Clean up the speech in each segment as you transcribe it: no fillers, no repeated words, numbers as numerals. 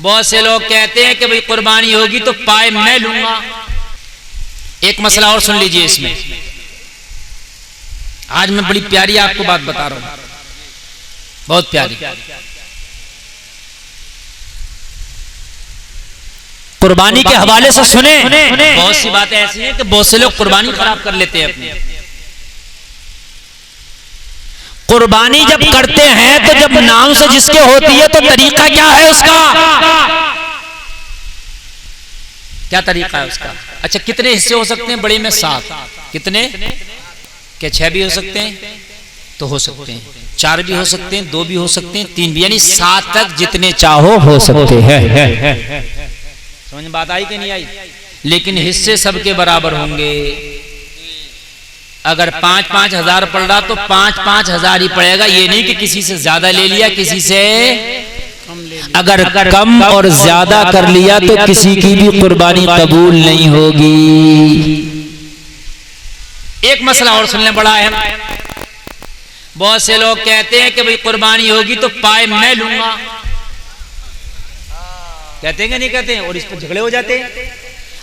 बहुत से लोग कहते हैं कि भाई कुर्बानी होगी तो पाए मैं लूंगा। एक मसला और सुन लीजिए इसमें। आज मैं बड़ी प्यारी आपको बात बता रहा हूं, बहुत प्यारी। कुर्बानी के हवाले से सुने, बहुत सी बातें ऐसी हैं कि बहुत से लोग कुर्बानी खराब कर लेते हैं अपनी। कुर्बानी जब करते हैं तो जब नाम से जिसके होती है तो तरीका क्या है उसका, क्या तरीका है उसका? अच्छा, कितने हिस्से हो सकते हैं? बड़े में 7। कितने? क्या 6 भी हो सकते हैं? तो हो सकते हैं। 4 भी हो सकते हैं, 2 भी हो सकते हैं, 3 भी, यानी 7 तक जितने चाहो हो सकते हैं। समझ में बात आई कि नहीं आई? लेकिन हिस्से सबके बराबर होंगे। अगर 5-5 हजार पड़ रहा तो 5-5 हजार ही पड़ेगा। ये नहीं कि किसी से ज्यादा ले लिया, किसी से अगर कम और ज्यादा कर लिया तो किसी की भी कुर्बानी कबूल नहीं होगी। एक मसला और सुनने बड़ा अहम। बहुत से लोग कहते हैं कि भाई कुर्बानी होगी तो पाए मैं लूंगा। कहते हैं कि नहीं कहते हैं? और इस पर झगड़े हो जाते हैं।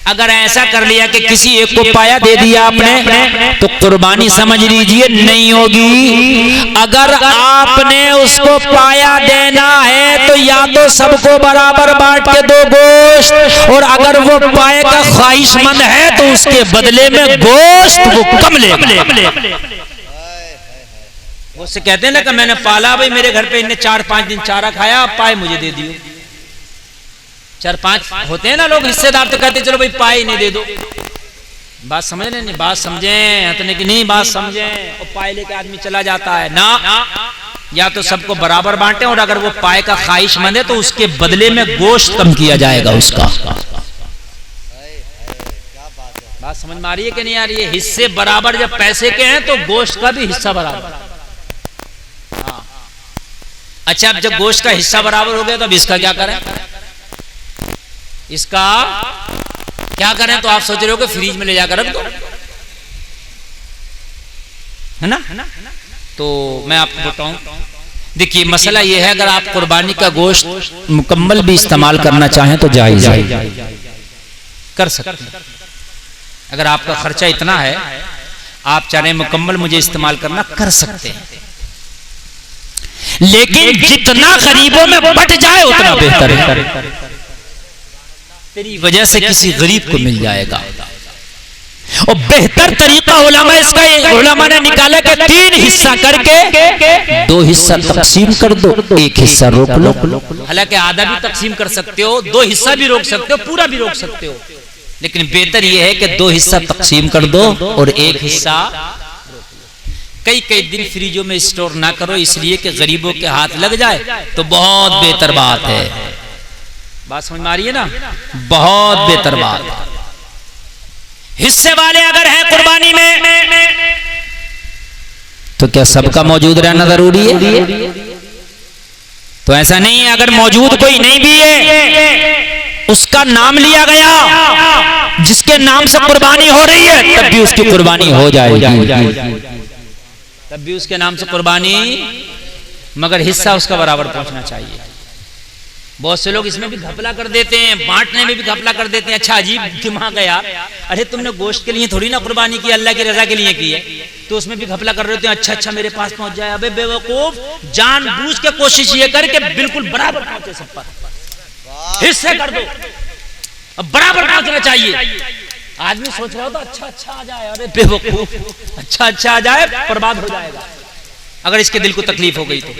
अगर ऐसा कर लिया कि किसी एक को पाया दे दिया आपने तो कुर्बानी समझ लीजिए नहीं होगी। अगर आपने उसको पाया देना है तो या तो सबको बराबर बांट के दो गोश्त, और अगर वो पाए का ख्वाहिशमंद है तो उसके बदले में गोश्त वो कम ले। उससे कहते हैं ना कि मैंने पाला, भाई मेरे घर पे इन्हें 4-5 दिन चारा खाया, आप पाए मुझे दे दियो। 4-5 होते हैं ना लोग हिस्सेदार, तो कहते चलो भाई पाए नहीं दे दो। बात समझ रहे नहीं? बात समझें तो नहीं, नहीं बात समझें। और पाए लेके आदमी चला जाता है ना, या तो सबको बराबर बांटे, और अगर वो पाए का ख्वाहिशमंद है तो उसके बदले में गोश्त कम किया जाएगा उसका। बात समझ में आ रही है कि नहीं आ रही है? हिस्से बराबर जब पैसे के हैं तो गोश्त का भी हिस्सा बराबर। हाँ, अच्छा, अब जब गोश्त का हिस्सा बराबर हो गया तो अब इसका क्या करें? इसका क्या करें? तो आप सोच रहे हो कि फ्रीज में ले जाकर रख दो, है ना? तो मैं आपको बताऊं, देखिए मसला ये है, अगर आप कुर्बानी का गोश्त मुकम्मल भी इस्तेमाल करना चाहें तो जायज कर सकते हैं। अगर आपका खर्चा इतना है, आप चाहे मुकम्मल मुझे इस्तेमाल करना कर सकते हैं, लेकिन जितना गरीबों में बट जाए उतना बेहतर है। तेरी वजह से किसी गरीब को मिल जाएगा। और बेहतर तरीका उलमा ने निकाला कि 3 हिस्सा करके 2 हिस्सा तकसीम कर दो, 1 हिस्सा रोक लो। हालांकि आधा भी तकसीम कर सकते हो, 2 हिस्सा भी रोक सकते हो, पूरा भी रोक सकते हो, लेकिन बेहतर यह है कि 2 हिस्सा तकसीम कर दो और 1 हिस्सा। कई दिन फ्रीजों में स्टोर ना करो, इसलिए कि गरीबों के हाथ लग जाए तो बहुत बेहतर बात है। बात समझ में आ रही है ना? बहुत बेहतर बात। हिस्से वाले अगर हैं कुर्बानी में तो क्या सबका मौजूद रहना जरूरी है? तो ऐसा नहीं है। अगर मौजूद कोई नहीं भी है, उसका नाम लिया गया, जिसके नाम से कुर्बानी हो रही है, तब भी उसकी कुर्बानी हो जाएगी, तब भी उसके नाम से कुर्बानी, मगर हिस्सा उसका बराबर पहुंचना चाहिए। बहुत से लोग इसमें भी घपला कर देते हैं, बांटने में भी घपला कर देते हैं। अच्छा, अजीब दिमाग है यार। अरे तुमने गोश्त के लिए थोड़ी ना कुर्बानी की, अल्लाह की रजा के लिए की है, तो उसमें भी घपला कर रहे होते हैं। अच्छा मेरे पास पहुंच जाए। अबे बेवकूफ, जानबूझ के कोशिश ये कर के बिल्कुल बराबर पहुंचे सब पर। हिस्से कर दो, अब बराबर पहुंचना चाहिए। आदमी सोच रहा होता अच्छा आ जाए, अरे बेवकूफ, अच्छा आ जाए बर्बाद हो जाएगा अगर इसके दिल को तकलीफ हो गई तो।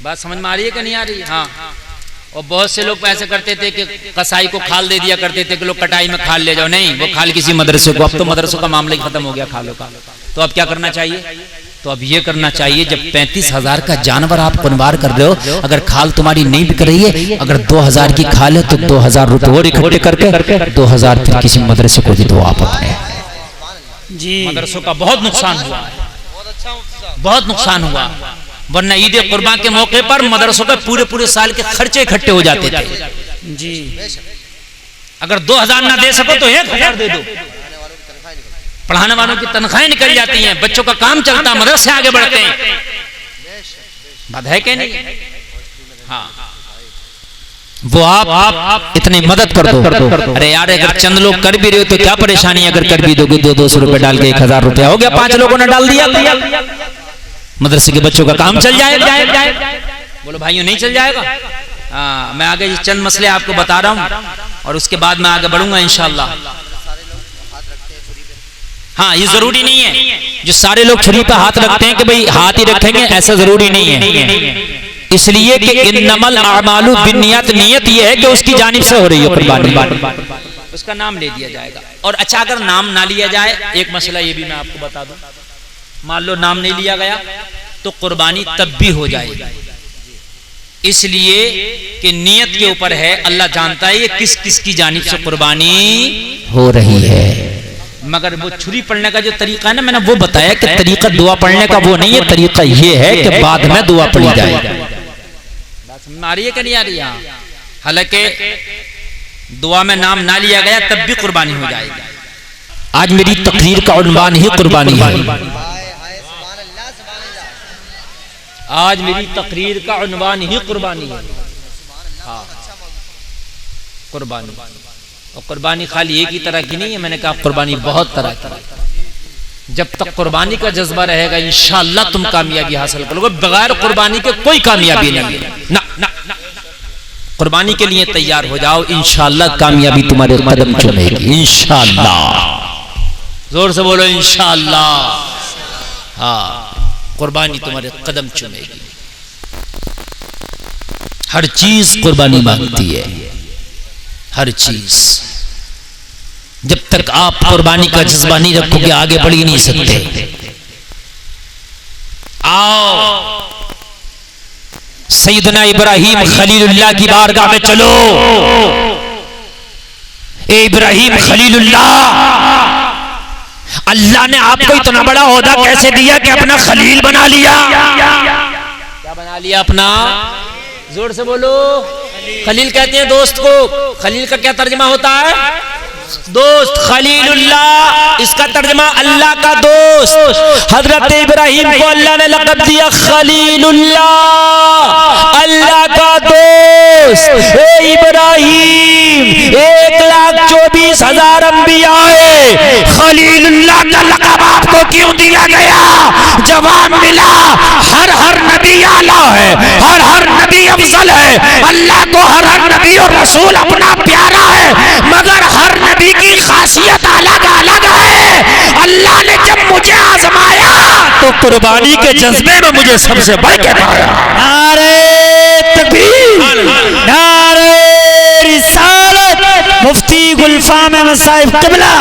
बात समझ में आ रही है कि नहीं आ रही? हाँ। और बहुत से लोग ऐसे करते थे कि कसाई को खाल दे दिया करते थे कि लोग कटाई में खाल ले जाओ। नहीं, वो खाल किसी मदरसे को। अब तो मदरसों का मामला ही खत्म हो गया खालों का। तो अब क्या करना चाहिए? तो अब ये करना चाहिए, जब 35,000 का जानवर आप कुर्बान कर रहे हो, अगर खाल तुम्हारी नहीं बिक रही है, अगर 2,000 की खाल है तो 2,000 रुपए और इकट्ठे करके 2,000 फिर किसी मदरसे को भी दो आप अपने। जी, मदरसों का बहुत नुकसान हुआ, बहुत नुकसान हुआ। वरना ईद कुर्बान के मौके पर मदरसों के पूरे साल के खर्चे इकट्ठे हो जाते थे। जी, अगर 2,000 ना दे सको तो 1,000 दे दो। पढ़ाने वालों की तनख्वाहें निकल जाती हैं, बच्चों का काम चलता, मदरसे आगे बढ़ते हैं। बात है कि नहीं? हाँ। वो आप इतनी मदद कर दो। अरे यार अगर चंद लोग कर भी रहे हो तो क्या परेशानी, अगर कर भी दोगे 200 रुपए डाल के 1000 रुपया हो गया, 5 लोगों ने डाल दिया, मदरसे के बच्चों का काम चल जाएगा। बोलो भाइयों नहीं चल जाएगा? हाँ, मैं आगे चंद मसले आपको बता रहा हूँ और उसके बाद मैं आगे बढ़ूंगा इंशाअल्लाह। हाँ, ये जरूरी नहीं है जो सारे लोग छुरी पे हाथ रखते हैं कि भाई हाथ ही रखेंगे, ऐसा जरूरी नहीं है। इसलिए कि इन्नमल अमालु बिन्नियत, नियत ये है कि उसकी जानिब से हो रही है कुर्बानी, उसका नाम ले दिया जाएगा। और अच्छा अगर नाम ना लिया जाए, एक मसला ये भी मैं आपको बता दूं, मान लो नाम नहीं लिया गया तो कुर्बानी तब भी हो जाएगी, इसलिए कि नियत के ऊपर है। अल्लाह जानता है ये किस किस की जानिब से कुर्बानी हो रही है। मगर वो छुरी पढ़ने का जो तरीका है ना, मैंने वो बताया कि तरीका दुआ पढ़ने का वो नहीं है, तरीका ये है कि बाद में दुआ पढ़ी जाए। आ रही है कि नहीं आ रही है? हालांकि दुआ में नाम ना लिया गया तब भी कुर्बानी हो जाएगी। आज मेरी तकरीर का उन्वान ही कुर्बानी है। आज मेरी तकरीर का उन्वान ही कुर्बानी है। हाँ, कुर्बानी। और कुर्बानी खाली एक ही तरह की नहीं है, मैंने कहा कुर्बानी बहुत तरह की। जब तक कुर्बानी का जज्बा रहेगा इंशाअल्लाह तुम कामयाबी हासिल करोगे। बगैर कुर्बानी के कोई कामयाबी नहीं है। ना ना ना, कुर्बानी के लिए तैयार हो जाओ, इंशाअल्लाह कामयाबी तुम्हारे कदम चूमेगी इंशाअल्लाह। जोर से बोलो इंशाअल्लाह। हाँ, कुर्बानी तुम्हारे कदम चूमेगी। हर चीज कुर्बानी मांगती है, हर चीज। जब तक आप कुर्बानी का जज्बा नहीं रखोगे आगे बढ़ ही नहीं सकते। आओ सैयदना इब्राहिम खलीलुल्लाह की बारगाह में चलो। ए इब्राहिम खलीलुल्लाह, अल्लाह ने आपको इतना बड़ा ओहदा कैसे दिया कि अपना खलील बना लिया? क्या बना लिया अपना? जोर से बोलो। खलील कहते हैं दोस्त को। खलील का क्या तर्जुमा होता है? दोस्त। खलीलुल्लाह इसका तर्जुमा अल्लाह का दोस्त। हजरत इब्राहिम को अल्लाह ने लक़ब दिया खलीलुल्लाह, अल्लाह का दोस्त। ए इब्राहिम, 1,24,000 अंबिया है, खलीलुल्लाह का लक़ब आपको क्यों दिया गया? जवाब मिला, हर नबी आला है, हर नबी अफजल है। अल्लाह को हर नबी और रसूल अपना प्यारा है, मगर हर नबी की खासियत अलग अलग है। अल्लाह ने जब मुझे आजमाया तो कुर्बानी के जज्बे में मुझे सबसे बढ़ के पाया। नारे तकबीर, नारे रिसालत। मुफ्ती गुलफाम मसाइब क़िबला